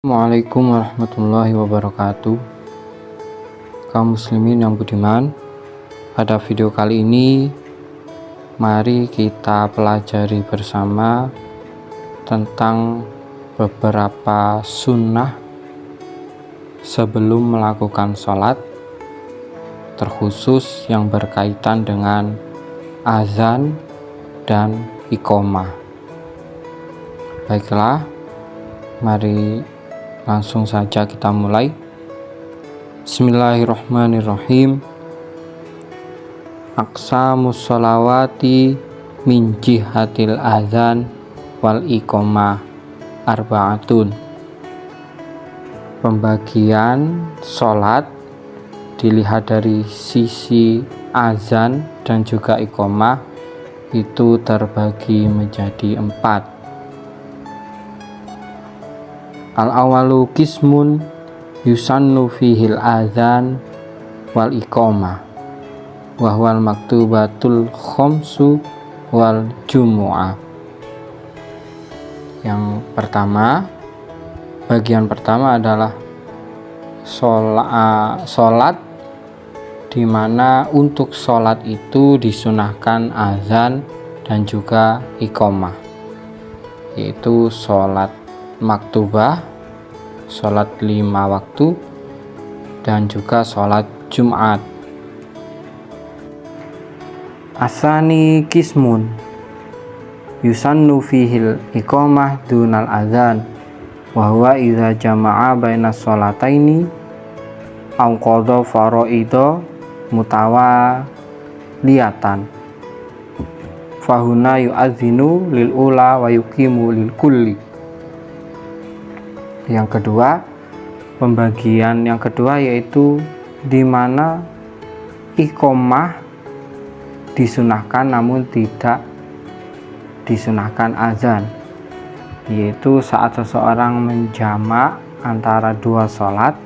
Assalamualaikum warahmatullahi wabarakatuh. Kaum muslimin yang budiman, pada video kali ini mari kita pelajari bersama tentang beberapa sunnah sebelum melakukan sholat, terkhusus yang berkaitan dengan azan dan iqomah. Baiklah, mari langsung saja kita mulai. Bismillahirrahmanirrahim. Aqsamus sholawati min jihatil azan wal iqomah arba'atun. Pembagian sholat dilihat dari sisi azan dan juga iqomah itu terbagi menjadi 4. Al-awalu qismun yusannu fihil azan wal iqomah wa huwal maktubatul khamsu wal jumu'ah. Yang pertama, bagian pertama adalah sholat di mana untuk sholat itu disunahkan azan dan juga iqomah, yaitu sholat maktubah, sholat 5 waktu, dan juga sholat Jumat. Asani kismun yusannu fihil iqomah dunal azan wa huwa idza jama'a baina sholataini aw qadha faraida mutawaliyatan fahuna yu'adzinu lil ula wa yuqimu lil kulli. Yang kedua, pembagian yang kedua yaitu di mana iqomah disunahkan namun tidak disunahkan azan, yaitu saat seseorang menjamak antara dua sholat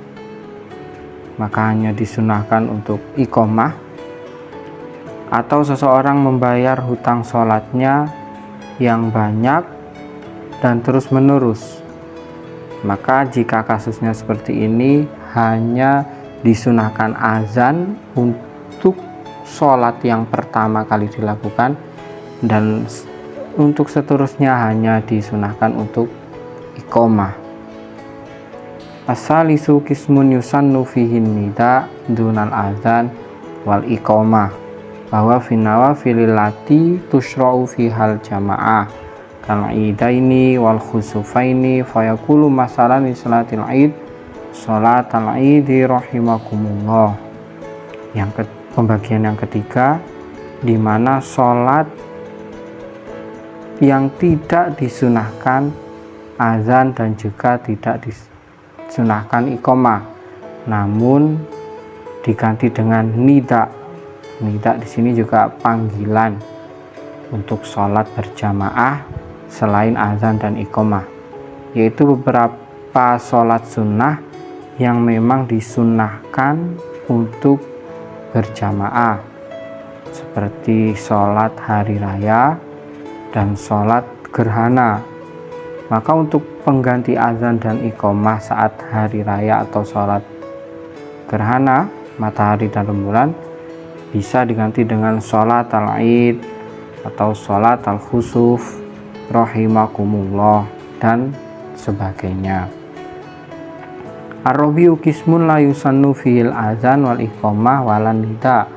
maka hanya disunahkan untuk iqomah, atau seseorang membayar hutang sholatnya yang banyak dan terus menerus, maka jika kasusnya seperti ini hanya disunahkan azan untuk sholat yang pertama kali dilakukan, dan untuk seterusnya hanya disunahkan untuk iqomah. As-salisu qismun yusannu fihin nida dunal azan wal iqomah bahwa finawafilil lati tushra'u fihal jamaah kal-idaini wal khusufaini fayaqulu masalan salatil id salatal idi rahimakumullah. Pembagian yang ketiga, di mana sholat yang tidak disunahkan azan dan juga tidak disunahkan iqomah namun diganti dengan nida. Nida di sini juga panggilan untuk sholat berjamaah selain azan dan iqomah, yaitu beberapa sholat sunnah yang memang disunahkan untuk berjamaah, seperti sholat hari raya dan sholat gerhana. Maka untuk pengganti azan dan iqomah saat hari raya atau sholat gerhana matahari dan rembulan bisa diganti dengan sholat al-id atau sholat al-khusuf rahimakumullah dan sebagainya. Ar-rabi'u qismun la yusannu fihil azan wal iqomah walan nida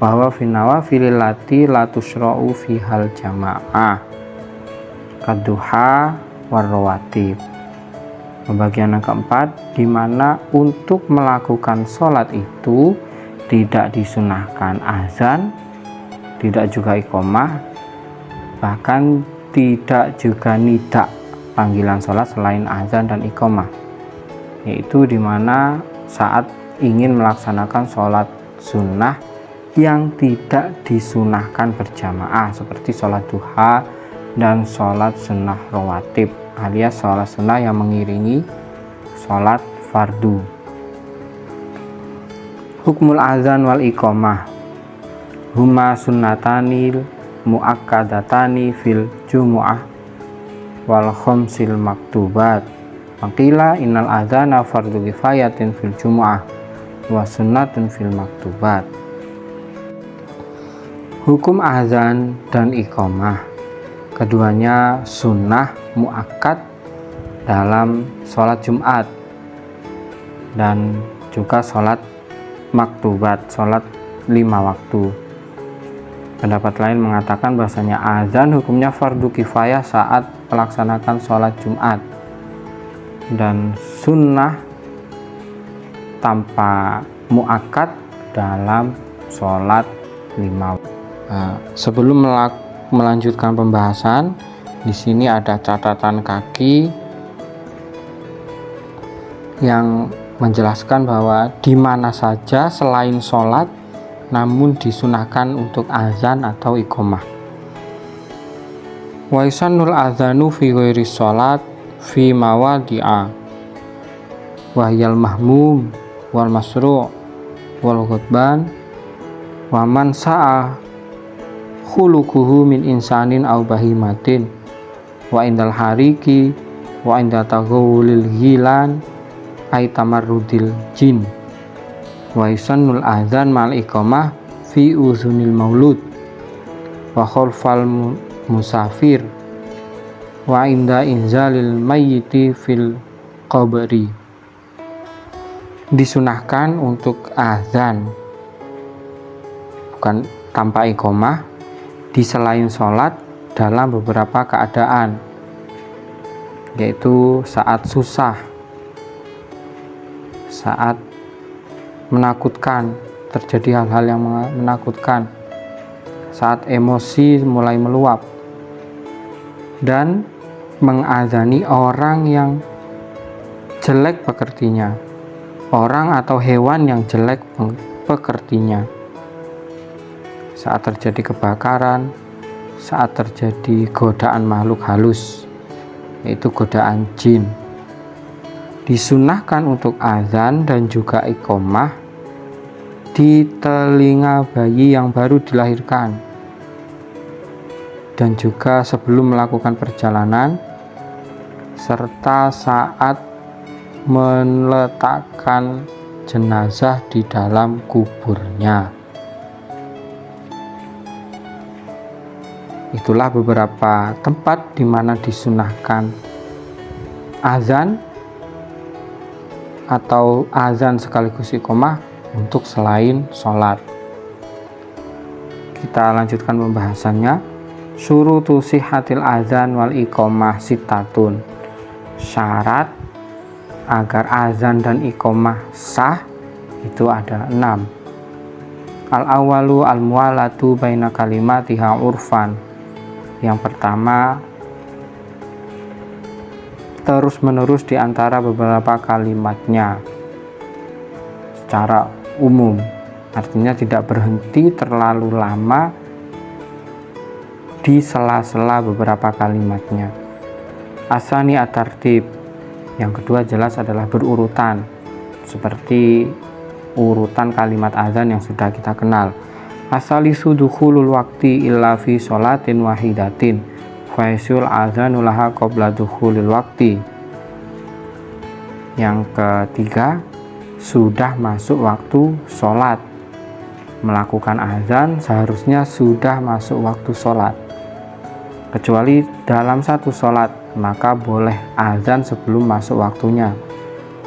bahwa finawafilil lati la tushra'u fihal jamaah kadduha warrawatib. Pembagian yang keempat, di mana untuk melakukan sholat itu tidak disunahkan azan, tidak juga iqomah, bahkan tidak juga nida panggilan sholat selain azan dan iqomah, yaitu dimana saat ingin melaksanakan sholat sunnah yang tidak disunahkan berjamaah seperti sholat duha dan sholat sunnah rawatib alias sholat sunnah yang mengiringi sholat fardu. Hukmul azan wal iqomah huma sunnatanil muakkadatani fil jumu'ah wal khamsil maktubat Faqila innal adzana fardhu kifayatin fil jumu'ah wa sunnatun fil maktubat. Hukum azan dan iqamah, keduanya sunnah muakkad dalam sholat Jumat dan juga sholat maktubat, sholat 5 waktu. Pendapat lain mengatakan bahwasanya azan hukumnya fardu kifayah saat melaksanakan sholat Jumat dan sunnah tanpa muakkad dalam sholat 5 waktu. Sebelum melanjutkan pembahasan, di sini ada catatan kaki yang menjelaskan bahwa di mana saja selain sholat namun disunahkan untuk azan atau iqamah. Wa yusannul azanu fi ghairi sholat fi mawadi'a wa hiyal mahmum wal masru' wal ghadban wa man sa'a khuluquhu min insanin aw bahimatin wa indal hariki wa inda taghawulil hilan ay tamarrudil jin wa yusannul azan mal iqamah fi uzunil maulud wa khalfal musafir wa inda inzalil mayyiti fil qabri. Disunahkan untuk azan bukan tanpa iqamah di selain sholat dalam beberapa keadaan, yaitu saat susah, saat menakutkan, terjadi hal-hal yang menakutkan, saat emosi mulai meluap, dan mengazani orang yang jelek pekertinya, orang atau hewan yang jelek pekertinya, saat terjadi kebakaran, saat terjadi godaan makhluk halus, yaitu godaan jin. Disunahkan untuk azan dan juga iqamah di telinga bayi yang baru dilahirkan dan juga sebelum melakukan perjalanan serta saat meletakkan jenazah di dalam kuburnya. Itulah beberapa tempat di mana disunahkan azan atau azan sekaligus iqamah untuk selain sholat. Kita lanjutkan pembahasannya. Syurutu sihhatil azan wal iqamah sittatun. Syarat agar azan dan iqamah sah itu ada 6. Al-awalu al-muwalatu baina kalimatiha urfan. Yang pertama, terus-menerus di antara beberapa kalimatnya secara umum, artinya tidak berhenti terlalu lama di sela-sela beberapa kalimatnya. Asani at-tartib, yang kedua jelas adalah berurutan, seperti urutan kalimat azan yang sudah kita kenal. Asalisu dukhulul waqti illa fi sholatin wahidatin faisul azanu laha qabla dukhulil waqti. Yang ketiga, sudah masuk waktu sholat. Melakukan azan seharusnya sudah masuk waktu sholat. Kecuali dalam satu sholat, maka boleh azan sebelum masuk waktunya.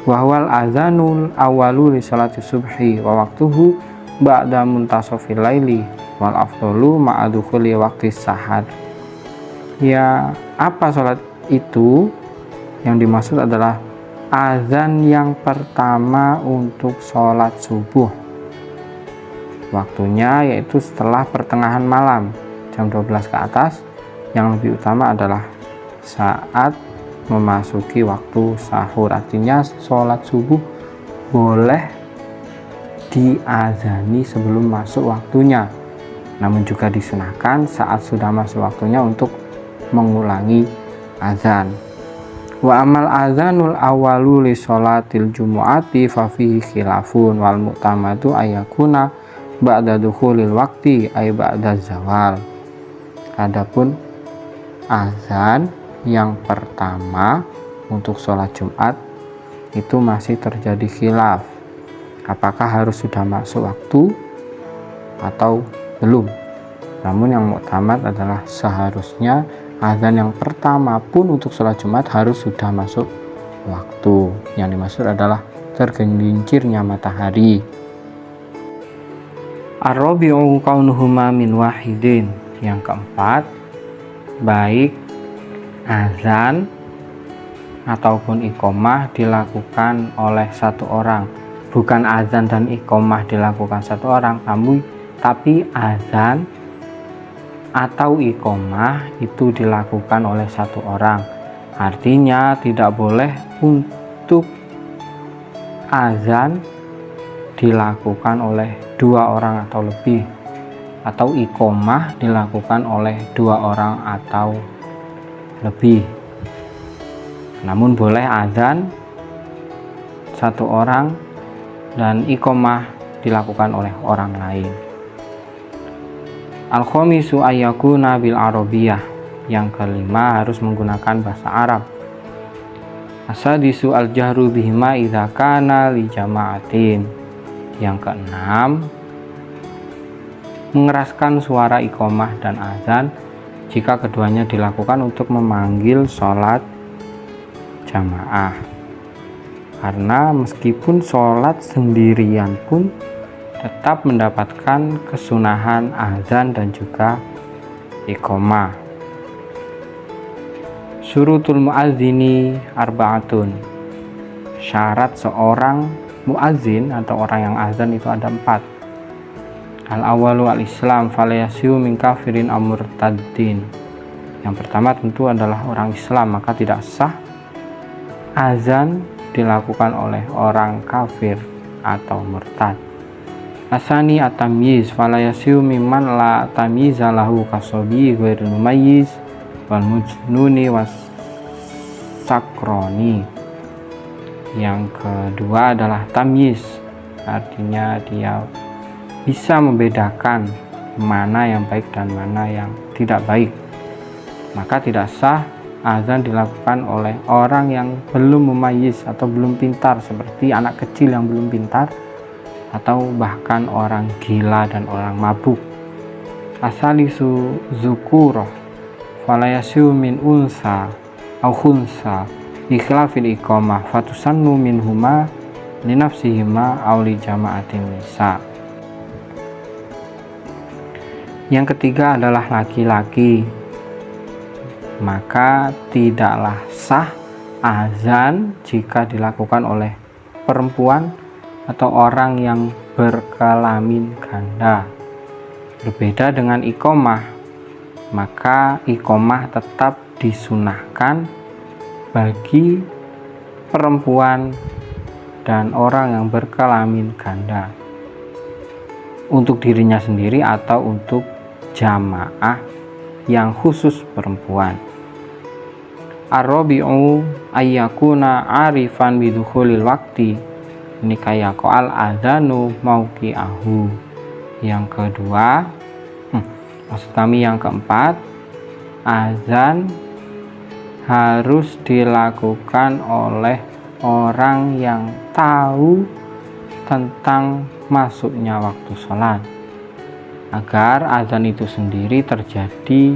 Wahwal azanul awalu li sholati subhi wa waktuhu ba'da muntasofil laili wal afdalu ma'adukhuli waqti sahar. Ya, apa sholat itu? Yang dimaksud adalah azan yang pertama untuk sholat subuh. Waktunya yaitu setelah pertengahan malam, jam 12 ke atas. Yang lebih utama adalah saat memasuki waktu sahur. Artinya sholat subuh boleh diazani sebelum masuk waktunya, namun juga disunahkan saat sudah masuk waktunya untuk mengulangi azan. Wa amal azanul awalu li sholatil jumu'ati fa fihi khilafun wal mu'tamadu ayakuna ba'da dukhulil waqti ay ba'da zawal. Adapun azan yang pertama untuk sholat Jumat itu masih terjadi khilaf, apakah harus sudah masuk waktu atau belum. Namun yang muktamad adalah seharusnya azan yang pertama pun untuk sholat Jumat harus sudah masuk waktu. Yang dimaksud adalah tergelincirnya matahari. Ar-rabi'u kaunuhuma min wahidin. Yang keempat, baik azan ataupun iqomah dilakukan oleh satu orang. Bukan azan dan iqomah dilakukan satu orang, tapi azan atau iqomah itu dilakukan oleh satu orang. Artinya tidak boleh untuk azan dilakukan oleh 2 orang atau lebih, atau iqomah dilakukan oleh 2 orang atau lebih. Namun boleh azan 1 orang dan iqomah dilakukan oleh orang lain. Al-khamisu ayyakuna bil arabiyah. Yang kelima, harus menggunakan bahasa Arab. Asadisu al-jahru bihima idza kana li jama'atin. Yang keenam, mengeraskan suara iqomah dan azan jika keduanya dilakukan untuk memanggil sholat jamaah. Karena meskipun sholat sendirian pun tetap mendapatkan kesunahan azan dan juga iqomah. Syurutul muadzini arba'atun. Syarat seorang muadzin atau orang yang azan itu ada 4. Al-awalu al-islam falayasiu min kafirin amurtaddin. Yang pertama tentu adalah orang Islam, maka tidak sah azan dilakukan oleh orang kafir atau murtad. Asani at-tamyiz falayasiu mimman la tamyiza lahu kasobi ghairul mumayyiz wal mujnuni was sakroni. Yang kedua adalah tamyiz, artinya dia bisa membedakan mana yang baik dan mana yang tidak baik. Maka tidak sah azan dilakukan oleh orang yang belum mumayyiz atau belum pintar, seperti anak kecil yang belum pintar atau bahkan orang gila dan orang mabuk. Asalisu zukuroh falayasiu min unsa au khunsa ikhlafil iqamah fatusannu minhuma linafsihima au li jama'atin nisa. Yang ketiga adalah laki-laki, maka tidaklah sah azan jika dilakukan oleh perempuan atau orang yang berkelamin ganda. Berbeda dengan iqomah, maka iqomah tetap disunahkan bagi perempuan dan orang yang berkelamin ganda, untuk dirinya sendiri atau untuk jamaah yang khusus perempuan. Ar-rabi'u ayyakuna arifan bidukhulil waqti nikaya qo'al adzanu mauqi'ahu. Yang kedua, maksud kami yang keempat, azan harus dilakukan oleh orang yang tahu tentang masuknya waktu sholat, agar azan itu sendiri terjadi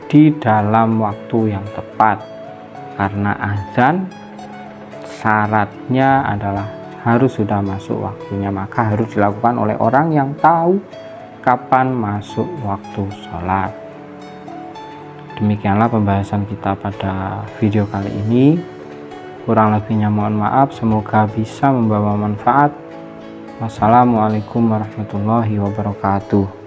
di dalam waktu yang tepat. Karena azan syaratnya adalah harus sudah masuk waktunya, maka harus dilakukan oleh orang yang tahu kapan masuk waktu sholat. Demikianlah pembahasan kita pada video kali ini. Kurang lebihnya mohon maaf, semoga bisa membawa manfaat. Wassalamualaikum warahmatullahi wabarakatuh.